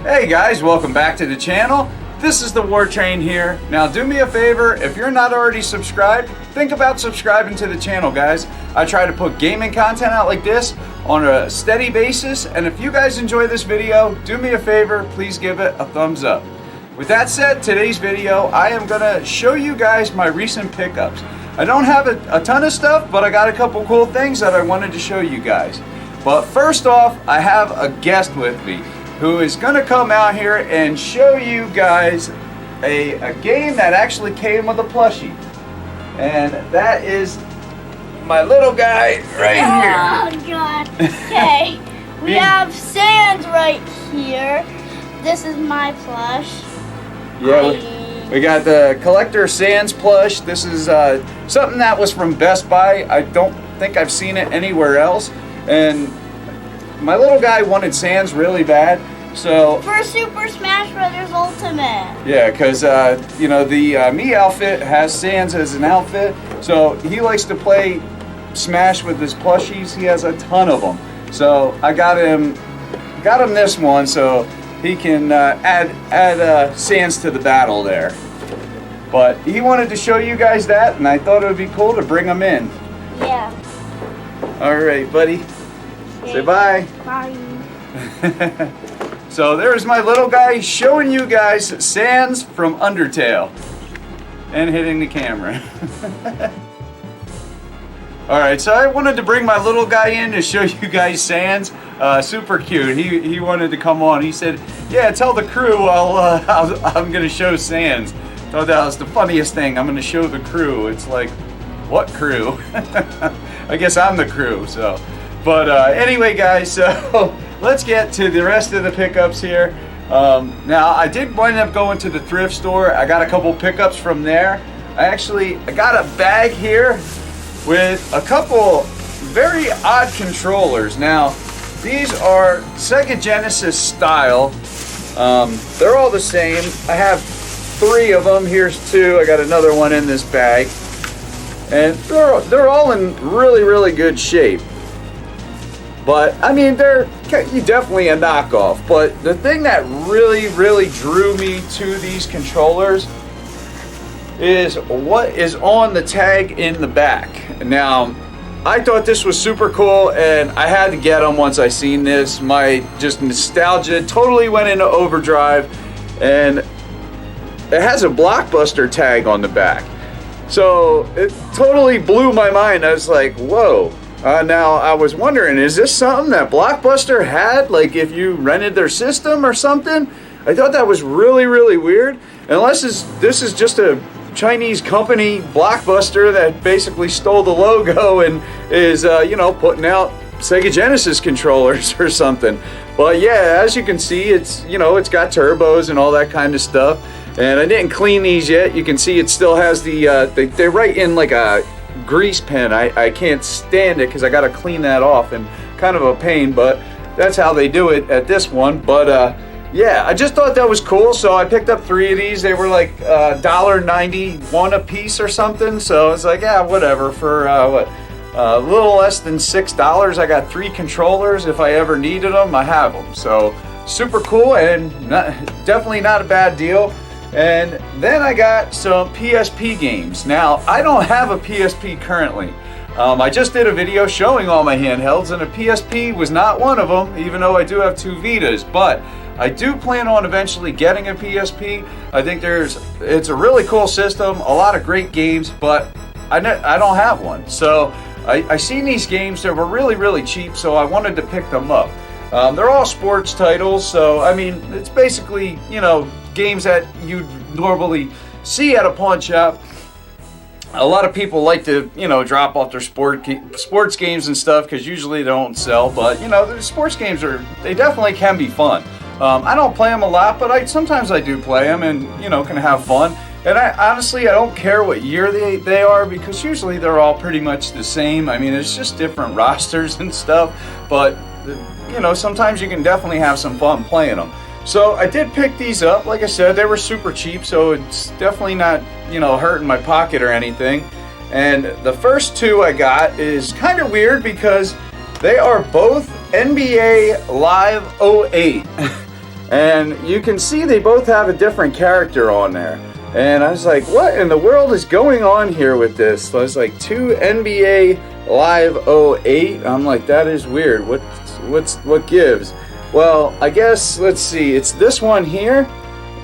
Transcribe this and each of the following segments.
Hey guys, welcome back to the channel. This is the War Train here. Now do me a favor, if you're not already subscribed, think about subscribing to the channel, guys. I try to put gaming content out like this on a steady basis, and if you guys enjoy this video, do me a favor, please give it a thumbs up. With that said, today's video, I am gonna show you guys my recent pickups. I don't have a ton of stuff, but I got a couple cool things that I wanted to show you guys. But first off, I have a guest with me who is going to come out here and show you guys a game that actually came with a plushie. And that is my little guy right here. Oh God. Okay. We have Sans right here. This is my plush. Yeah, we got the collector Sans plush. This is something that was from Best Buy. I don't think I've seen it anywhere else. And my little guy wanted Sans really bad, so for Super Smash Brothers Ultimate. Yeah, because you know, the me outfit has Sans as an outfit, so he likes to play Smash with his plushies. He has a ton of them, so I got him this one so he can add Sans to the battle there. But he wanted to show you guys that, and I thought it would be cool to bring him in. Yeah. All right, buddy. Okay. Say bye. Bye. So there's my little guy showing you guys Sans from Undertale and hitting the camera. Alright, so I wanted to bring my little guy in to show you guys Sans. Super cute. He wanted to come on. He said, yeah, tell the crew I'm going to show Sans. Thought that was the funniest thing. I'm going to show the crew. It's like, what crew? I guess I'm the crew, so. But anyway, guys, so let's get to the rest of the pickups here. Now, I did wind up going to the thrift store. I got a couple pickups from there. I got a bag here with a couple very odd controllers. Now, these are Sega Genesis style. They're all the same. I have 3 of them. Here's 2. I got another one in this bag. And they're all in really, really good shape. But, I mean, they're definitely a knockoff. But the thing that really, really drew me to these controllers is what is on the tag in the back. Now, I thought this was super cool, and I had to get them once I seen this. My just nostalgia totally went into overdrive, and it has a Blockbuster tag on the back. So, it totally blew my mind. I was like, whoa. Now, I was wondering, is this something that Blockbuster had, like if you rented their system or something? I thought that was really, really weird. Unless this is just a Chinese company, Blockbuster, that basically stole the logo and is, you know, putting out Sega Genesis controllers or something. But yeah, as you can see, it's, you know, it's got turbos and all that kind of stuff. And I didn't clean these yet. You can see it still has the, they write in like a grease pen. I can't stand it because I got to clean that off, and kind of a pain, but that's how they do it at this one. But yeah, I just thought that was cool, so I picked up 3 of these. They were like $1.91 a piece or something, so I was like, yeah, whatever. For a little less than $6, I got 3 controllers. If I ever needed them, I have them. So super cool, and definitely not a bad deal. And then I got some PSP games. Now, I don't have a PSP currently. I just did a video showing all my handhelds, and a PSP was not one of them, even though I do have 2 Vitas. But I do plan on eventually getting a PSP. I think it's a really cool system, a lot of great games, but I don't have one. So I seen these games that were really, really cheap, so I wanted to pick them up. They're all sports titles, so I mean, it's basically, you know, games that you'd normally see at a pawn shop. A lot of people like to, you know, drop off their sports games and stuff because usually they don't sell. But, you know, the sports games they definitely can be fun. I don't play them a lot, but sometimes I do play them and, you know, can have fun. And honestly, I don't care what year they are, because usually they're all pretty much the same. I mean, it's just different rosters and stuff. But, you know, sometimes you can definitely have some fun playing them. So I did pick these up. Like I said, they were super cheap, so it's definitely not, you know, hurting my pocket or anything. And the first 2 I got is kind of weird because they are both NBA Live 08. And you can see they both have a different character on there. And I was like, what in the world is going on here with this? So I was like, 2 NBA Live 08. I'm like, that is weird. What gives? Well, I guess, let's see. It's this one here.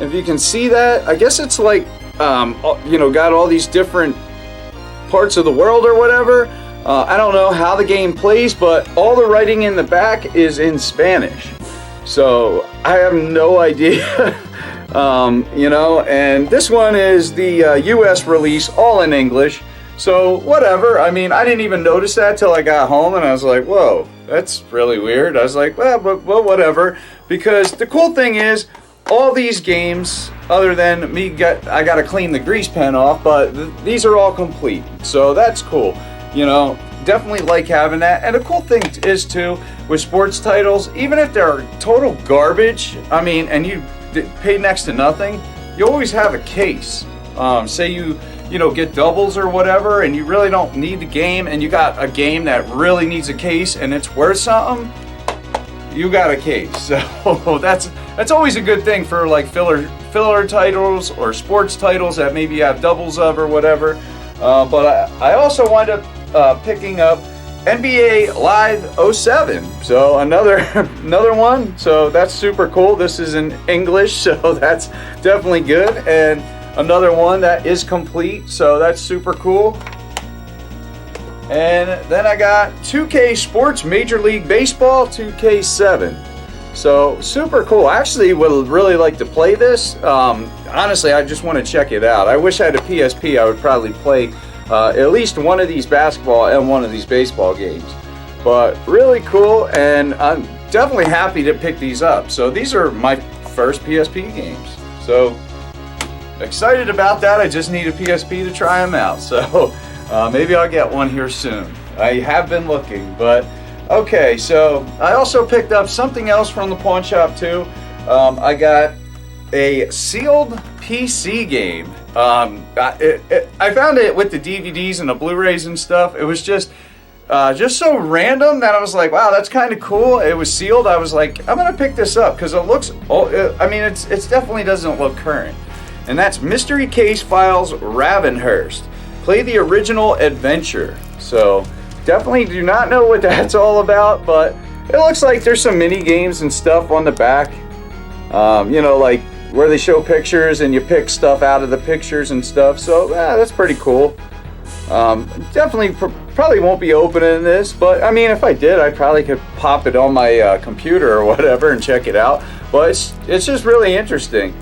If you can see that, I guess it's like, got all these different parts of the world or whatever. I don't know how the game plays, but all the writing in the back is in Spanish. So I have no idea. And this one is the US release, all in English. So whatever. I mean, I didn't even notice that till I got home, and I was like, whoa, that's really weird. I was like, well, whatever. Because the cool thing is, all these games, other than I got to clean the grease pen off, but these are all complete. So that's cool. Definitely like having that. And the cool thing is too, with sports titles, even if they're total garbage, and you pay next to nothing, you always have a case. Say you get doubles or whatever, and you really don't need the game, and you got a game that really needs a case and it's worth something, you got a case. So that's always a good thing for like filler titles or sports titles that maybe you have doubles of or whatever. But I also wind up picking up NBA Live 07. So another one. So that's super cool. This is in English, so that's definitely good. And another one that is complete. So that's super cool. And then I got 2K Sports Major League Baseball 2K7. So super cool. I actually would really like to play this. Honestly, I just want to check it out. I wish I had a PSP. I would probably play at least one of these basketball and one of these baseball games. But really cool, and I'm definitely happy to pick these up. So these are my first PSP games. So excited about that. I just need a PSP to try them out. So maybe I'll get one here soon. I have been looking, but okay. So I also picked up something else from the pawn shop too. I got a sealed PC game. I found it with the DVDs and the Blu-rays and stuff. It was just so random that I was like, wow, that's kind of cool. It was sealed. I was like, I'm gonna pick this up because it looks. It's definitely doesn't look current. And that's Mystery Case Files Ravenhurst. Play the original adventure. So definitely do not know what that's all about, but it looks like there's some mini games and stuff on the back. Like where they show pictures and you pick stuff out of the pictures and stuff. So that's pretty cool. Definitely probably won't be opening this, but if I did, I probably could pop it on my computer or whatever and check it out. But it's just really interesting.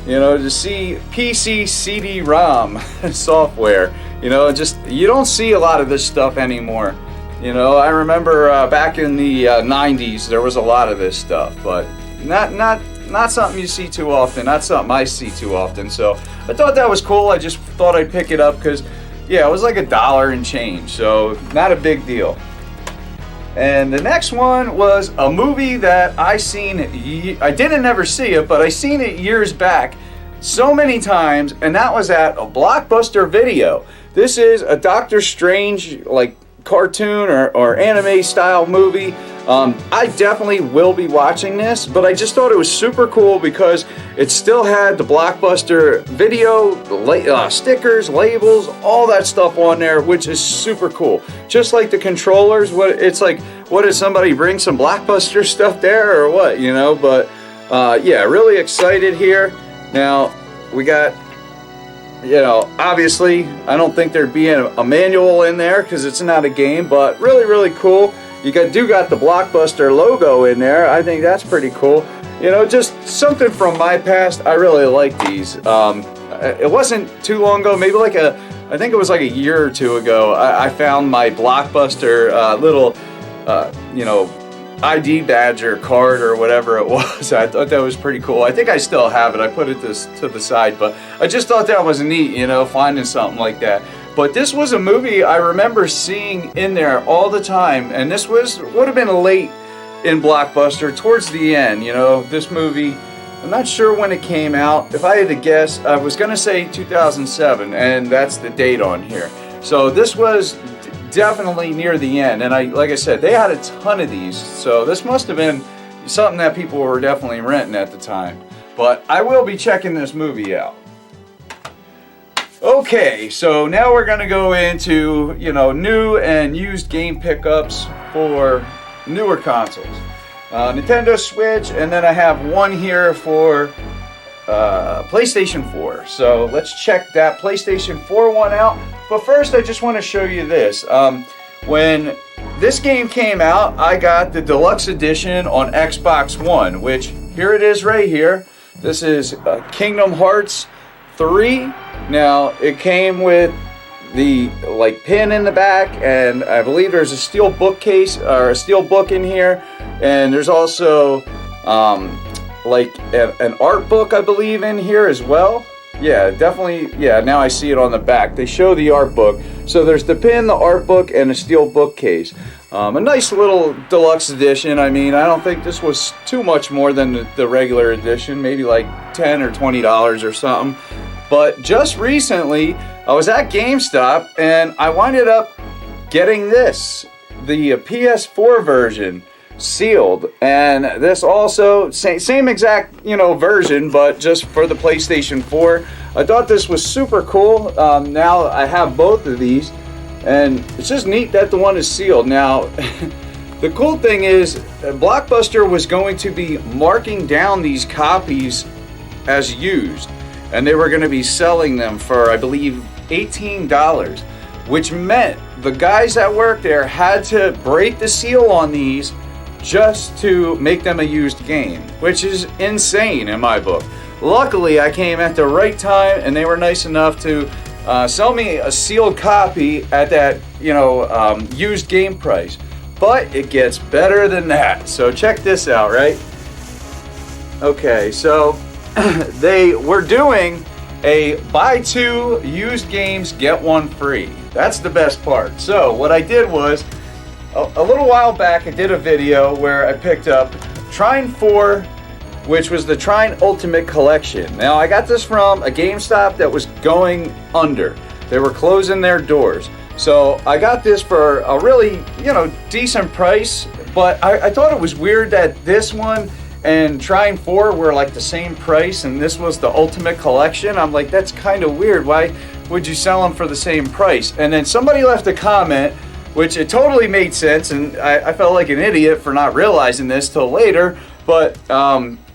To see PC CD-ROM software, you don't see a lot of this stuff anymore. I remember back in the 90s, there was a lot of this stuff, but not something you see too often, not something I see too often. So I thought that was cool. I just thought I'd pick it up because, it was like $1 and change, so not a big deal. And the next one was a movie that I didn't ever see it, but I seen it years back so many times, and that was at a Blockbuster video. This is a Doctor Strange cartoon or anime style movie. I definitely will be watching this, but I just thought it was super cool because it still had the Blockbuster video, stickers, labels, all that stuff on there, which is super cool. Just like the controllers, what did somebody bring some Blockbuster stuff there or what, But really excited here. Now we got, obviously I don't think there'd be a manual in there because it's not a game, but really, really cool. You got the Blockbuster logo in there. I think that's pretty cool. Just something from my past. I really like these. It wasn't too long ago, maybe I think it was like a year or two ago, I found my Blockbuster little, ID badge or card or whatever it was. I thought that was pretty cool. I think I still have it. I put it to the side, but I just thought that was neat, finding something like that. But this was a movie I remember seeing in there all the time, and this would have been late in Blockbuster, towards the end. This movie, I'm not sure when it came out. If I had to guess, I was gonna say 2007, and that's the date on here. So this was definitely near the end, and like I said, they had a ton of these. So this must have been something that people were definitely renting at the time. But I will be checking this movie out. Okay, so now we're gonna go into, new and used game pickups for newer consoles. Nintendo Switch, and then I have one here for PlayStation 4. So let's check that PlayStation 4 one out. But first, I just want to show you this. When this game came out, I got the deluxe edition on Xbox One, which here it is right here. This is Kingdom Hearts 3. Now, it came with the pin in the back, and I believe there's a steel bookcase or a steel book in here, and there's also an art book, I believe, in here as well. Yeah, definitely. Yeah, now I see it on the back. They show the art book. So there's the pin, the art book, and a steel bookcase. A nice little deluxe edition. I mean, I don't think this was too much more than the regular edition. Maybe like $10 or $20 or something. But just recently, I was at GameStop and I winded up getting this, the PS4 version, sealed. And this also, same exact, version, but just for the PlayStation 4. I thought this was super cool. Now I have both of these, and it's just neat that the one is sealed. Now, the cool thing is, Blockbuster was going to be marking down these copies as used, and they were going to be selling them for, I believe, $18, which meant the guys that worked there had to break the seal on these just to make them a used game, which is insane in my book. Luckily, I came at the right time, and they were nice enough to sell me a sealed copy at that, used game price. But it gets better than that. So check this out, right? Okay, so they were doing a buy two used games, get one free. That's the best part. So what I did was, a little while back, I did a video where I picked up Trine 4, which was the Trine Ultimate Collection. Now, I got this from a GameStop that was going under. They were closing their doors. So I got this for a really, decent price, but I thought it was weird that this one and Trine 4 were like the same price, and this was the Ultimate Collection. I'm like, that's kind of weird. Why would you sell them for the same price? And then somebody left a comment, which it totally made sense, and I felt like an idiot for not realizing this till later, but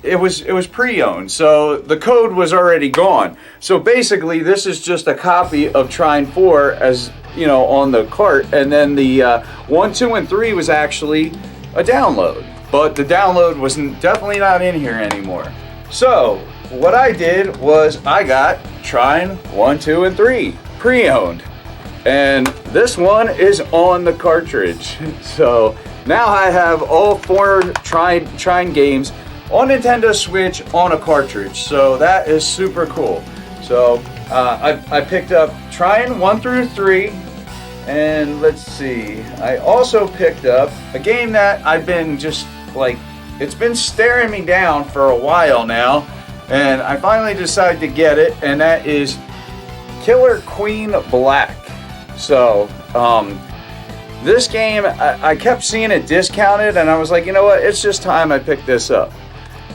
it was pre-owned, so the code was already gone. So basically, this is just a copy of Trine 4 as, on the cart, and then the 1, 2, and 3 was actually a download, but the download was definitely not in here anymore. So what I did was I got Trine 1, 2, and 3 pre-owned. And this one is on the cartridge. So now I have all 4 Trine games on Nintendo Switch on a cartridge. So that is super cool. So I picked up Trine 1 through 3. And let's see. I also picked up a game that I've been just it's been staring me down for a while now. And I finally decided to get it. And that is Killer Queen Black. So, this game, I kept seeing it discounted, and I was like, you know what, it's just time I picked this up.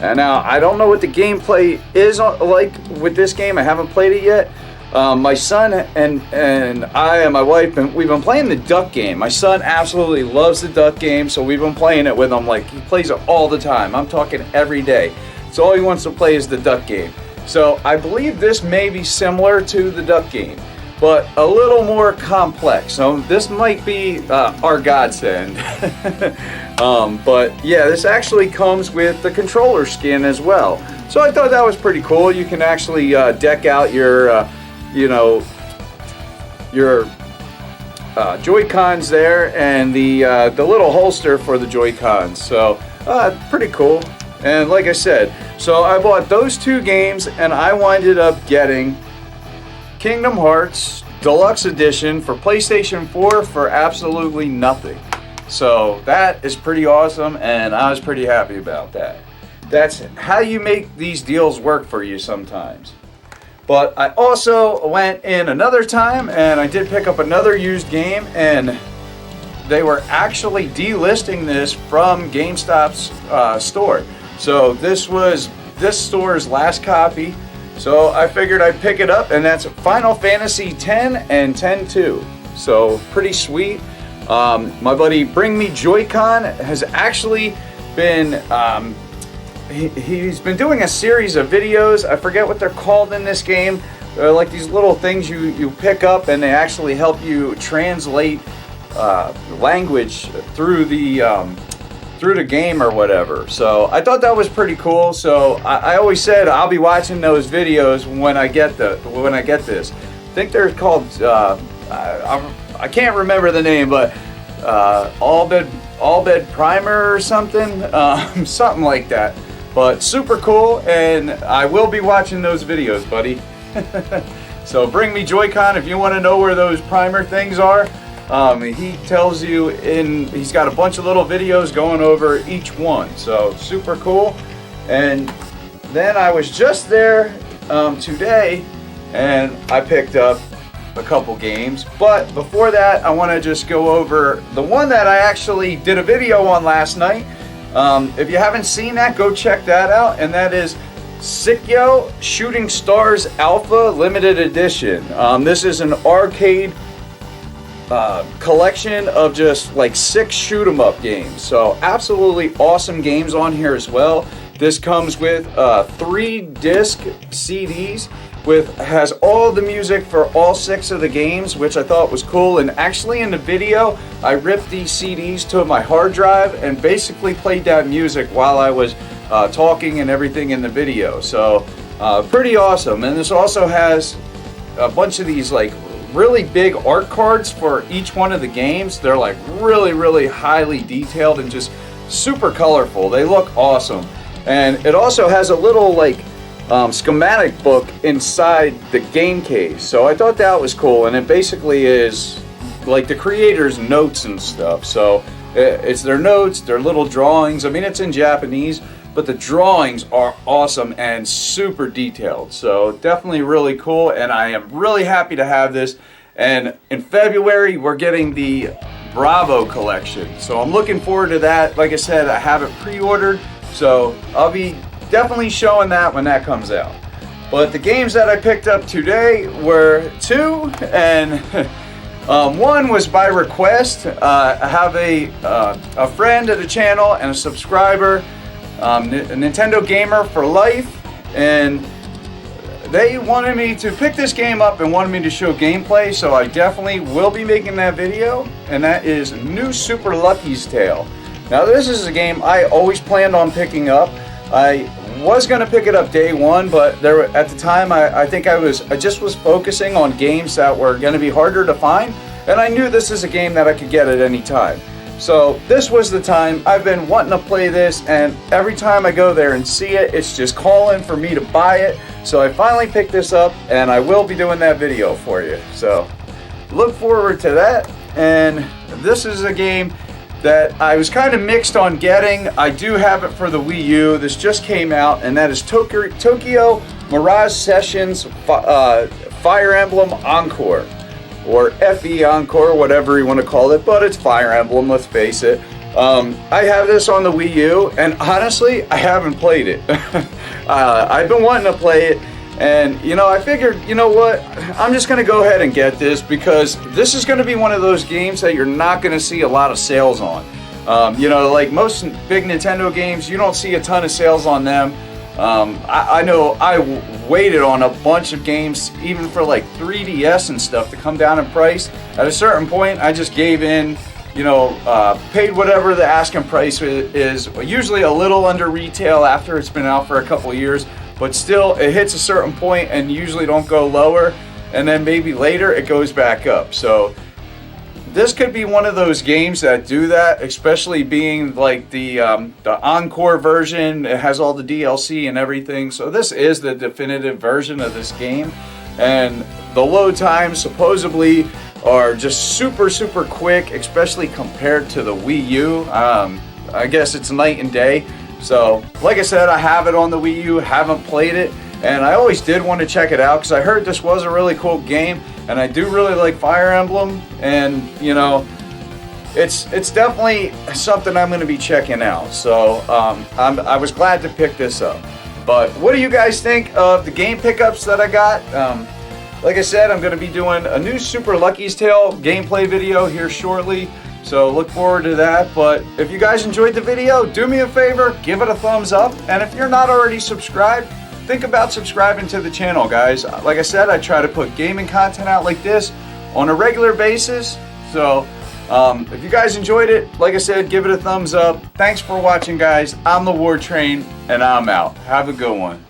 And now, I don't know what the gameplay is like with this game. I haven't played it yet. My son and I and my wife, we've been playing the duck game. My son absolutely loves the duck game, so we've been playing it with him. He plays it all the time. I'm talking every day. So all he wants to play is the duck game. So I believe this may be similar to the duck game, but a little more complex. So this might be our godsend. But yeah, this actually comes with the controller skin as well. So I thought that was pretty cool. You can actually deck out your, your Joy-Cons there, and the little holster for the Joy-Cons. So pretty cool. And like I said, so I bought those 2 games, and I winded up getting Kingdom Hearts Deluxe Edition for PlayStation 4 for absolutely nothing. So that is pretty awesome, and I was pretty happy about that. That's how you make these deals work for you sometimes. But I also went in another time, and I did pick up another used game, and they were actually delisting this from GameStop's store. So this was this store's last copy. So I figured I'd pick it up, and that's Final Fantasy X and X-2. So pretty sweet. My buddy Bring Me Joy-Con has actually been, he's been doing a series of videos. I forget what they're called in this game. They're like these little things you pick up, and they actually help you translate language through the game or whatever. So I thought that was pretty cool. So I always said I'll be watching those videos when I get this. I think they're called I can't remember the name, but All Bed Primer or something, something like that. But super cool, and I will be watching those videos, buddy. So Bring Me Joy-Con, if you want to know where those primer things are. He tells you he's got a bunch of little videos going over each one. So super cool. And then I was just there today, and I picked up a couple games. But before that, I want to just go over the one that I actually did a video on last night. If you haven't seen that, go check that out. And that is Sikyo Shooting Stars Alpha Limited Edition. This is an arcade collection of just like 6 shoot 'em up games. So absolutely awesome games on here as well. This comes with 3 disc CDs has all the music for all 6 of the games, which I thought was cool. And actually in the video, I ripped these CDs to my hard drive and basically played that music while I was talking and everything in the video. So pretty awesome. And this also has a bunch of these like really big art cards for each one of the games. They're like really highly detailed and just super colorful. They look awesome. And it also has a little like schematic book inside the game case. So I thought that was cool, and it basically is like the creators' notes and stuff. So it's their notes, their little drawings. I mean, it's in Japanese, but the drawings are awesome and super detailed. So definitely really cool, and I am really happy to have this. And in February, we're getting the Bravo collection. So I'm looking forward to that. Like I said, I have it pre-ordered, so I'll be definitely showing that when that comes out. But the games that I picked up today were 2, and one was by request. I have a friend of the channel and a subscriber, a Nintendo Gamer for Life, and they wanted me to pick this game up and wanted me to show gameplay, so I definitely will be making that video, and that is New Super Lucky's Tale. Now this is a game I always planned on picking up. I was going to pick it up day one, but at the time I think I just was focusing on games that were going to be harder to find, and I knew this is a game that I could get at any time. So this was the time. I've been wanting to play this, and every time I go there and see it, it's just calling for me to buy it. So I finally picked this up, and I will be doing that video for you. So look forward to that. And this is a game that I was kind of mixed on getting. I do have it for the Wii U. This just came out, and that is Tokyo Mirage Sessions Fire Emblem Encore, or FE Encore, whatever you want to call it, but it's Fire Emblem, let's face it. I have this on the Wii U, and honestly, I haven't played it. I've been wanting to play it, and I figured, you know what, I'm just going to go ahead and get this, because this is going to be one of those games that you're not going to see a lot of sales on. Like most big Nintendo games, you don't see a ton of sales on them. I know I waited on a bunch of games, even for like 3DS and stuff, to come down in price. At a certain point, I just gave in, paid whatever the asking price is, usually a little under retail after it's been out for a couple years, but still it hits a certain point and usually don't go lower, and then maybe later it goes back up. So this could be one of those games that do that, especially being like the Encore version. It has all the DLC and everything. So this is the definitive version of this game. And the load times supposedly are just super quick, especially compared to the Wii U. I guess it's night and day. So like I said, I have it on the Wii U, haven't played it. And I always did want to check it out because I heard this was a really cool game, and I do really like Fire Emblem, and it's definitely something I'm going to be checking out. So I was glad to pick this up. But what do you guys think of the game pickups that I got? Like I said, I'm going to be doing a new Super Lucky's Tale gameplay video here shortly. So look forward to that. But if you guys enjoyed the video, do me a favor, give it a thumbs up. And if you're not already subscribed, think about subscribing to the channel, guys. Like I said, I try to put gaming content out like this on a regular basis. So if you guys enjoyed it, like I said, give it a thumbs up. Thanks for watching, guys. I'm the War Train, and I'm out. Have a good one.